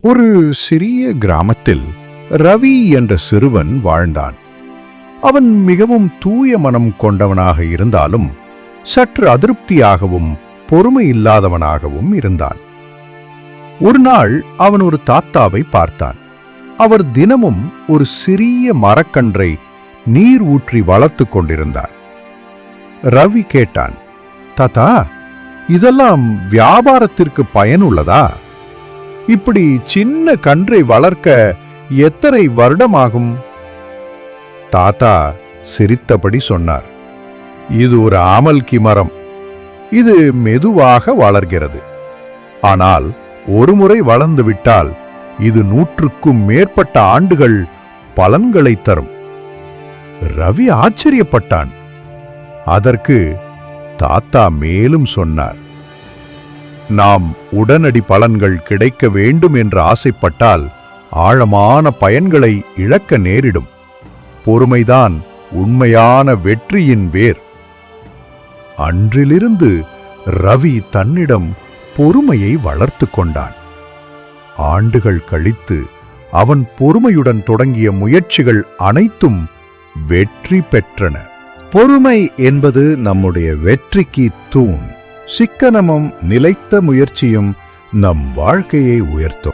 ஒரு சிறிய கிராமத்தில் ரவி என்ற சிறுவன் வாழ்ந்தான். அவன் மிகவும் தூய மனம் கொண்டவனாக இருந்தாலும் சற்று அதிருப்தியாகவும் பொறுமை இல்லாதவனாகவும் இருந்தான். ஒரு நாள் அவன் ஒரு தாத்தாவை பார்த்தான். அவர் தினமும் ஒரு சிறிய மரக்கன்றை நீர் ஊற்றி வளர்த்து கொண்டிருந்தார். ரவி கேட்டான், தாத்தா, இதெல்லாம் வியாபாரத்திற்கு பயனுள்ளதா? இப்படி சின்ன கன்றை வளர்க்க எத்தனை வருடமாகும்? தாத்தா சிரித்தபடி சொன்னார், இது ஒரு ஆமல்கி மரம். இது மெதுவாக வளர்கிறது. ஆனால் ஒருமுறை வளர்ந்து விட்டால் இது 100க்கும் மேற்பட்ட ஆண்டுகள் பலன்களை தரும். ரவி ஆச்சரியப்பட்டான். அதற்கு தாத்தா மேலும் சொன்னார், நாம் உடனடி பலன்கள் கிடைக்க வேண்டும் என்று ஆசைப்பட்டால் ஆழமான பயன்களை இழக்க நேரிடும். பொறுமைதான் உண்மையான வெற்றியின் வேர். அன்றிலிருந்து ரவி தன்னிடம் பொறுமையை வளர்த்து கொண்டான். ஆண்டுகள் கழித்து அவன் பொறுமையுடன் தொடங்கிய முயற்சிகள் அனைத்தும் வெற்றி பெற்றன. பொறுமை என்பது நம்முடைய வெற்றிக்கு தூண். சிக்கனமும் நிலைத்த முயற்சியும் நம் வாழ்க்கையை உயர்த்தும்.